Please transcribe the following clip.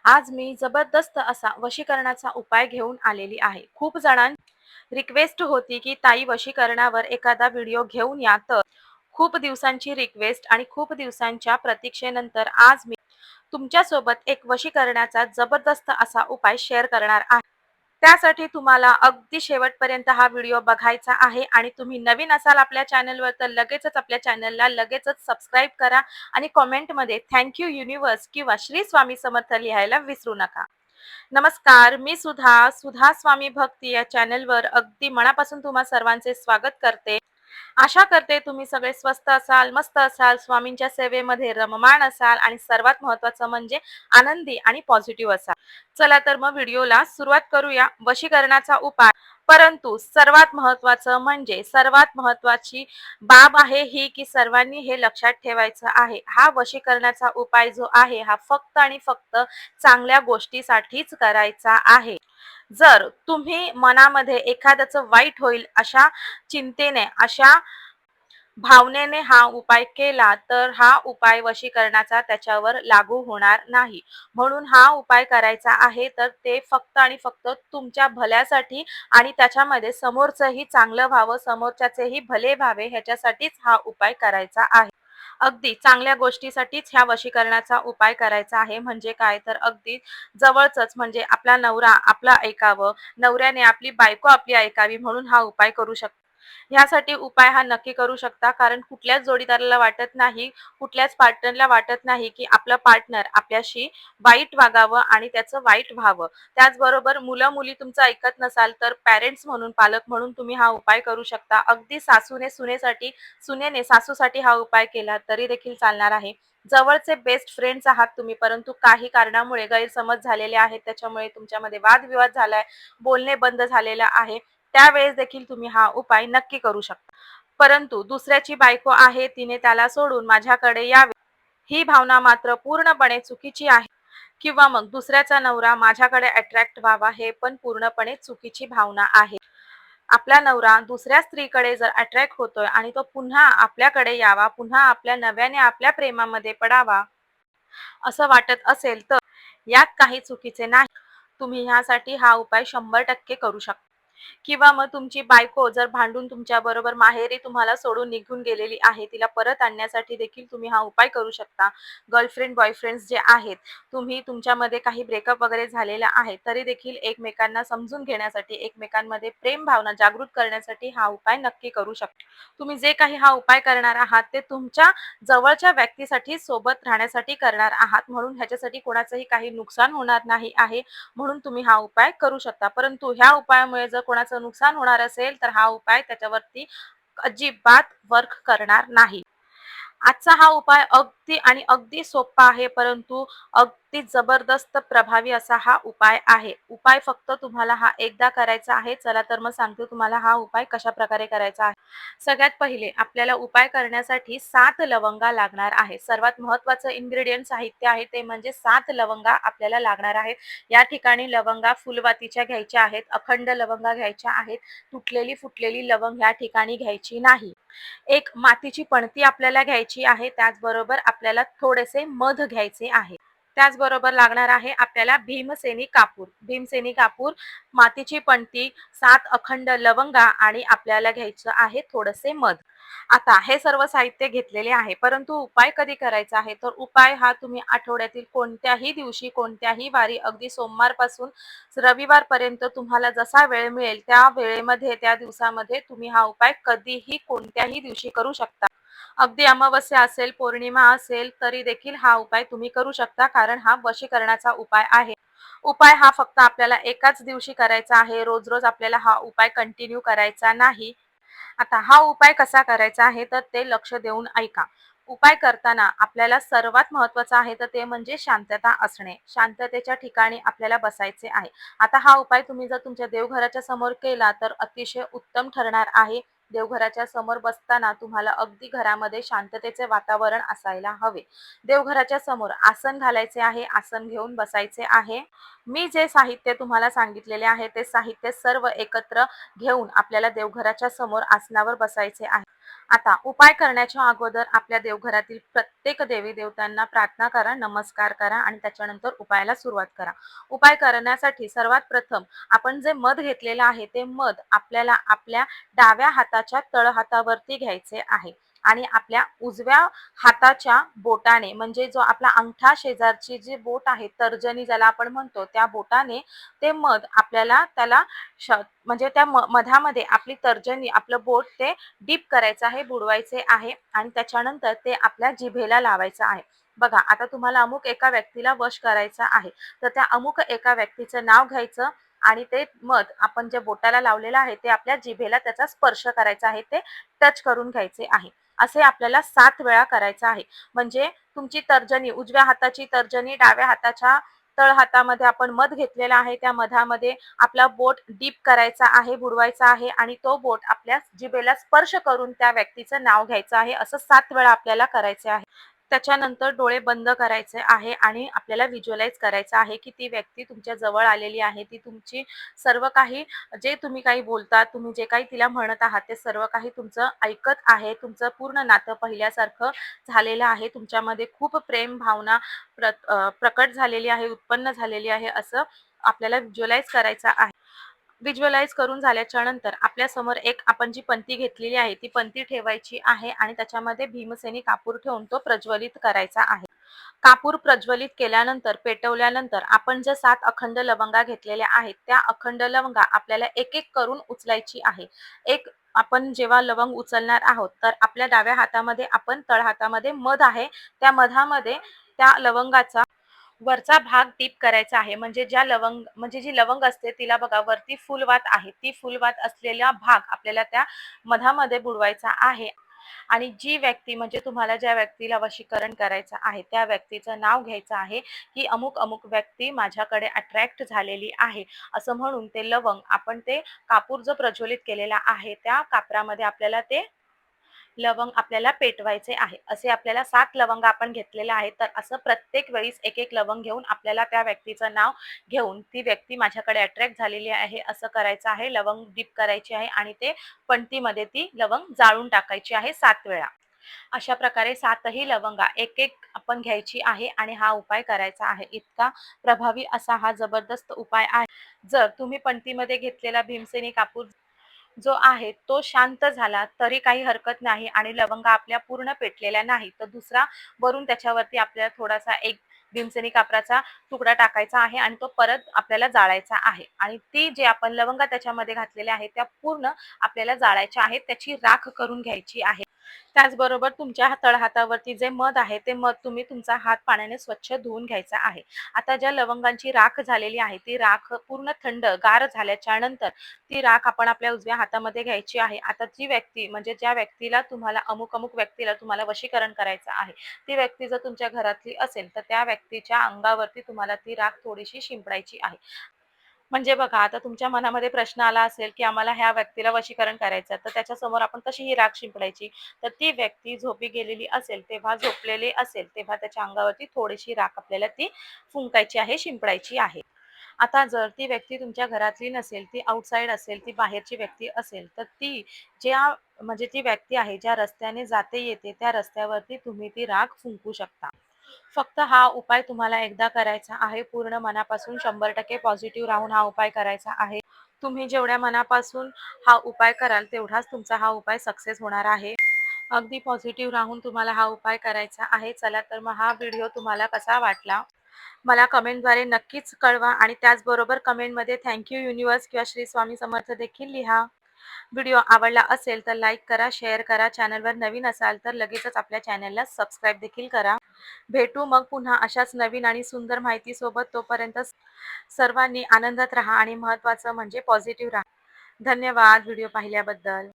आज मी जबरदस्त असा वशीकरणाचा उपाय घेऊन आलेली आहे. खूप जणांची रिक्वेस्ट होती की ताई वशीकरणावर एखादा व्हिडिओ घेऊन या. तर खूप दिवसांची रिक्वेस्ट आणि खूप दिवसांच्या प्रतीक्षेनंतर आज मी तुमच्यासोबत एक वशीकरणाचा जबरदस्त असा उपाय शेअर करणार आहे. त्यासाठी तुम्हाला अगदी शेवटपर्यंत हा व्हिडिओ बघायचा आहे आणि तुम्ही नवीन असाल आपल्या चॅनलवर तर लगेचच आपल्या चॅनलला लगेचच सबस्क्राईब करा आणि कमेंटमध्ये थँक यू युनिव्हर्स किंवा श्री स्वामी समर्थ लिहायला विसरू नका. नमस्कार, मी सुधा स्वामी भक्ती या चॅनलवर अगदी मनापासून तुम्हा सर्वांचे स्वागत करते. आशा करते तुम्ही सगळे स्वस्त असाल, मस्त असाल, स्वामींच्या सेवेमध्ये रममाण असाल आणि सर्वात महत्त्वाचं म्हणजे आनंदी आणि पॉझिटिव्ह असाल. चला तर मग व्हिडिओला सुरुवात करूया. वशीकरणाचा उपाय, परंतु सर्वात महत्त्वाचं म्हणजे सर्वात महत्त्वाची बाब आहे ही की सर्वांनी हे लक्षात ठेवायचं आहे. हा वशीकरणाचा उपाय जो आहे हा फक्त आणि फक्त चांगल्या गोष्टीसाठीच करायचा आहे. जर तुम्ही मनामध्ये एखाद्याचं वाईट होईल अशा चिंतेने, अशा भावनेने हा उपाय केला तर हा उपाय वशीकरणाचा त्याच्यावर लागू होणार नाही. म्हणून हा उपाय करायचा आहे तर ते फक्त आणि फक्त तुमच्या भल्यासाठी आणि त्याच्यामध्ये समोरचंही चांगलं व्हावं, समोरच्याचेही भले व्हावे ह्याच्यासाठीच हा उपाय करायचा आहे. अगदी चांगल्या गोष्टीसाठीच ह्या वशीकरणाचा उपाय करायचा आहे. म्हणजे काय तर अगदी जवळचंच म्हणजे आपला नवरा आपलं ऐकावं, नवऱ्याने आपली बायको आपली ऐकावी म्हणून हा उपाय करू शकतो. ह्यासाठी उपाय हा नक्की करू शकता, कारण कुठल्याच जोडीदाराला वाटत नाही, कुठल्याच पार्टनरला वाटत नाही की आपलं पार्टनर आपल्याशी वाईट वागावं आणि त्याचं वाईट व्हावं. त्याचबरोबर मुलं-मुली तुमचं ऐकत नसाल तर पॅरेंट्स म्हणून, पालक म्हणून तुम्ही हा उपाय करू शकता. अगदी सासूने सुनेसाठी, सुनेने सासूसाठी हा उपाय केला तरी देखील चालणार आहे. जवळचे बेस्ट फ्रेंड्स आहात तुम्ही, परंतु काही कारणामुळे गैरसमज झालेले आहेत, त्याच्यामुळे तुमच्यामध्ये वादविवाद झालाय, बोलणे बंद झालेलं आहे. त्यावेळेस देखील तुम्ही हा उपाय नक्की करू शकता. परंतु दुसऱ्याची बायको आहे, तिने त्याला सोडून माझ्याकडे यावे ही भावना मात्र पूर्णपणे चुकीची आहे. किंवा मग दुसऱ्याचा नवरा माझ्याकडे अट्रॅक्ट व्हावा हे पण पूर्णपणे चुकीची भावना आहे. आपला नवरा दुसऱ्या स्त्रीकडे जर अट्रॅक्ट होतोय आणि तो पुन्हा आपल्याकडे यावा, पुन्हा आपल्या नव्याने आपल्या प्रेमामध्ये पडावा असं वाटत असेल तर यात काही चुकीचे नाही. तुम्ही ह्यासाठी हा उपाय 100% करू शकता. किंवा मग तुमची बायको जर भांडून तुमच्याबरोबर माहेरी तुम्हाला सोडून निघून गेलेली आहे, तिला परत आणण्यासाठी देखील तुम्ही हा उपाय करू शकता. गर्लफ्रेंड, बॉयफ्रेंड्स जे आहेत, तुम्ही तुमच्यामध्ये काही ब्रेकअप वगैरे झालेला आहे, तरी देखील एकमेकांना समजून घेण्यासाठी, एकमेकांमध्ये प्रेम भावना जागृत करण्यासाठी हा उपाय नक्की करू शकता. तुम्ही जे काही हा उपाय करणार आहात, ते तुमच्या जवळच्या व्यक्तीसाठी, सोबत राहण्यासाठी करणार आहात. म्हणून ह्याच्यासाठी कोणाचंही काही नुकसान होणार नाही आहे. म्हणून तुम्ही हा उपाय करू शकता. परंतु ह्या उपायामुळे जर कोणाचं नुकसान होणार असेल तर हा उपाय त्याच्यावरती अजिबात वर्क करणार नाही. आजचा हा उपाय अगदी आणि अगदी सोपा आहे, परंतु अगदी जबरदस्त प्रभावी असा हा उपाय आहे. उपाय फक्त तुम्हाला हा एकदा करायचा आहे. चला तर मग सांगते तुम्हाला हा उपाय कशाप्रकारे करायचा आहे. सगळ्यात पहिले आपल्याला उपाय करण्यासाठी 7 लवंगा लागणार आहे. सर्वात महत्त्वाचं इन्ग्रेडियंट साहित्य आहे ते म्हणजे 7 लवंगा आपल्याला लागणार आहेत. या ठिकाणी लवंगा फुलवातीच्या घ्यायच्या आहेत, अखंड लवंगा घ्यायच्या आहेत. तुटलेली फुटलेली लवंग या ठिकाणी घ्यायची नाही. एक मातीची पणती आपल्याला घ्यायची आहे. त्याचबरोबर आपल्याला थोडेसे मध घ्यायचे आहे. त्याचबरोबर लागणार आहे आपल्याला भीमसेनी कापूर. भीमसेनी कापूर, मातीची पणती, 7 अखंड लवंगा आणि आपल्याला घ्यायचं आहे थोडेसे मध. आता हे सर्व साहित्य घेतलेले आहे, परंतु उपाय कधी करायचा आहे तर उपाय हा तुम्ही आठवड्यातील कोणत्याही दिवशी, कोणत्याही वारी, अगदी सोमवारपासून रविवारपर्यंत तुम्हाला जसा वेळ मिळेल त्या वेळेमध्ये, त्या दिवसामध्ये तुम्ही हा उपाय कधीही कोणत्याही दिवशी करू शकता. अगदी अमावस्या असेल, पौर्णिमा असेल तरी देखील हा उपाय तुम्ही करू शकता, कारण हा वशीकरणाचा उपाय आहे. उपाय हा फक्त आपल्याला एकाच दिवशी करायचा आहे. रोज रोज आपल्याला हा उपाय कंटिन्यू करायचा नाही. आता हा उपाय कसा करायचा आहे तर ते लक्ष देऊन ऐका. उपाय करताना आपल्याला सर्वात महत्त्वाचं आहे तर ते म्हणजे शांतता असणे. शांततेच्या ठिकाणी आपल्याला बसायचे आहे. आता हा उपाय तुम्ही जर तुमच्या देवघराच्या समोर केला तर अतिशय उत्तम ठरणार आहे. देवघराच्या समोर बसताना तुम्हाला अगदी घरामध्ये शांततेचे वातावरण असायला हवे. देवघराच्या समोर आसन घालायचे आहे, आसन घेऊन बसायचे आहे. मी जे साहित्य तुम्हाला सांगितलेले आहे ते साहित्य सर्व एकत्र घेऊन आपल्याला देवघराच्या समोर आसनावर बसायचे आहे. आता उपाय करण्याच्या अगोदर आपल्या देवघरातील प्रत्येक देवी देवतांना प्रार्थना करा, नमस्कार करा आणि त्याच्यानंतर उपायाला सुरुवात करा. उपाय करण्यासाठी सर्वात प्रथम आपण जे मध घेतलेलं आहे ते मध आपल्याला आपल्या डाव्या हाताच्या तळहातावरती घ्यायचे आहे आणि आपल्या उजव्या हाताच्या बोटाने म्हणजे जो आपला अंगठा शेजारची जी बोट आहे तर्जनी ज्याला आपण म्हणतो त्या बोटाने ते मध आपल्याला त्याला म्हणजे त्या मधामध्ये आपली तर्जनी आपलं बोट ते डीप करायचं आहे, बुडवायचे आहे आणि त्याच्यानंतर ते आपल्या जिभेला लावायचं आहे. बघा आता तुम्हाला अमुक एका व्यक्तीला वश करायचा आहे, तर त्या अमुक एका व्यक्तीचं नाव घ्यायचं आणि ते मध आपण जे बोटाला लावलेलं आहे ते आपल्या जिभेला त्याचा स्पर्श करायचा आहे, ते टच करून घ्यायचे आहे. असे आपल्याला 7 वेळा करायचं आहे. म्हणजे तुमची तर्जनी उजव्या हाताची तर्जनी डाव्या हाताच्या तळहातामध्ये आपण मध घेतलेला आहे त्या मधामध्ये आपला बोट डीप करायचा आहे, बुडवायचा आहे आणि तो बोट आपल्या जिभेला स्पर्श करून त्या व्यक्तीचं नाव घ्यायचं आहे. असं 7 वेळा आपल्याला करायचे आहे. त्याच्यानंतर डोळे बंद करायचे आहे आणि आपल्याला व्हिज्युअलाइज करायचं आहे की ती व्यक्ती तुमच्या जवळ आलेली आहे. ती तुमची सर्व काही जे तुम्ही काही बोलता, तुम्ही जे काही तिला म्हणत आहात ते सर्व काही तुमचं ऐकत आहे. तुमचं पूर्ण नातं पहिल्यासारखं झालेलं आहे. तुमच्यामध्ये खूप प्रेम भावना प्रकट झालेली आहे, उत्पन्न झालेली आहे असं आपल्याला व्हिज्युअलाइज करायचं आहे. व्हिज्युअलाइज करून झाल्याच्या नंतर आपल्यासमोर एक आपण जी पंती घेतलेली आहे ती पंती ठेवायची आहे आणि त्याच्यामध्ये भीमसेनी कापूर ठेवून तो प्रज्वलित करायचा आहे. कापूर प्रज्वलित केल्यानंतर पेटवल्यानंतर आपण ज्या 7 अखंड लवंगा घेतलेल्या आहेत त्या अखंड लवंगा आपल्याला एक एक करून उचलायची आहे. एक आपण जेव्हा लवंग उचलणार आहोत तर आपल्या डाव्या हातामध्ये आपण तळहातामध्ये मध आहे त्या मधामध्ये त्या लवंगाचा वरचा भाग टीप करायचा आहे. म्हणजे जी लवंग असते तिला बघा वरती फुलवात आहे. ती फुलवात असलेला भाग आपल्याला त्या मधामध्ये बुडवायचा आहे. आणि जी व्यक्ती म्हणजे तुम्हाला ज्या व्यक्तीला वशीकरण करायचं आहे त्या व्यक्तीचं नाव घ्यायचं आहे की अमुक अमुक व्यक्ती माझ्याकडे अट्रॅक्ट झालेली आहे असं म्हणून ते लवंग आपण ते कापूर जो प्रज्वलित केलेला आहे त्या कापरामध्ये आपल्याला ते लवंग आपल्याला पेटवायचे आहे. असे आपल्याला 7 लवंग आपण घेतलेले आहेत. तर असं प्रत्येक वेळीस एक एक लवंग घेऊन आपल्याला त्या व्यक्तीचं नाव घेऊन ती व्यक्ती माझ्याकडे अट्रॅक्ट झालेली आहे असं करायचं आहे. लवंग डीप करायची आहे आणि ते पणतीमध्ये ती लवंग जाळून टाकायची आहे 7 वेळा. अशा प्रकारे 7ही लवंगा एक एक आपण घ्यायची आहे आणि हा उपाय करायचा आहे. इतका प्रभावी असा हा जबरदस्त उपाय आहे. जर तुम्ही पणतीमध्ये घेतलेला भीमसेनी कापूर जो आहे तो शांत झाला तरी काही हरकत नाही आणि लवंगा आपल्या पूर्ण पेटलेल्या नाही तर दुसरा वरून त्याच्यावरती आपल्याला थोडासा एक भीमसेनी कापराचा तुकडा टाकायचा आहे आणि तो परत आपल्याला जाळायचा आहे आणि ती जे आपण लवंगा त्याच्यामध्ये घातलेल्या आहेत त्या पूर्ण आपल्याला जाळायच्या आहेत, त्याची राख करून घ्यायची आहे. त्याचबरोबर तुमच्या तळहातावरती जे मध आहे ते मध तुम्ही तुमचा हात पाण्याने स्वच्छ धुवून घ्यायचा आहे. आता ज्या लवंगांची राख झालेली आहे ती राख पूर्ण थंड गार झाल्याच्या नंतर ती राख आपण आपल्या उजव्या हातामध्ये घ्यायची आहे. आता जी व्यक्ती म्हणजे ज्या व्यक्तीला तुम्हाला अमुक अमुक व्यक्तीला तुम्हाला वशीकरण करायचं आहे ती व्यक्ती जर तुमच्या घरातली असेल तर त्या व्यक्तीच्या अंगावरती तुम्हाला ती राख थोडीशी शिंपडायची आहे. म्हणजे बघा आता तुमच्या मनामध्ये प्रश्न आला असेल की आम्हाला ह्या व्यक्तीला वशीकरण करायचं तर त्याच्यासमोर आपण कशी ही राख शिंपडायची. तर ती व्यक्ती झोपी गेलेली असेल तेव्हा झोपलेली असेल तेव्हा त्याच्या अंगावरती थोडीशी राख आपल्याला ती फुंकायची आहे, शिंपडायची आहे. आता जर ती व्यक्ती तुमच्या घरातली नसेल, ती आउटसाइड असेल, ती बाहेरची व्यक्ती असेल, तर ती ज्या म्हणजे ती व्यक्ती आहे ज्या रस्त्याने जाते येते त्या रस्त्यावरती तुम्ही ती राख फुंकू शकता. फक्त हा उपाय तुम्हाला एकदा करायचा आहे. पूर्ण मनापासून 100% पॉझिटिव्ह राहून हा उपाय करायचा आहे. तुम्ही जेवढ्या मनापासून हा उपाय कराल तेवढाच तुमचा हा उपाय सक्सेस होणार आहे. अगदी पॉझिटिव्ह राहून तुम्हाला हा उपाय करायचा आहे. चला तर मग हा व्हिडिओ तुम्हाला कसा वाटला? मला कमेंटद्वारे नक्कीच कळवा आणि त्याचबरोबर कमेंटमध्ये थँक यू युनिव्हर्स किंवा श्री स्वामी समर्थ देखील लिहा. व्हिडिओ आवडला असेल तर लाईक करा, शेअर करा. चॅनलवर नवीन असाल तर लगेचच आपल्या चॅनलला सबस्क्राईब देखील करा. भेटू मग पुन्हा अशाच नवीन आणि सुंदर माहितीसोबत. तोपर्यंत सर्वांनी आनंदात राहा आणि महत्त्वाचं म्हणजे पॉझिटिव्ह राहा. धन्यवाद व्हिडिओ पाहिल्याबद्दल.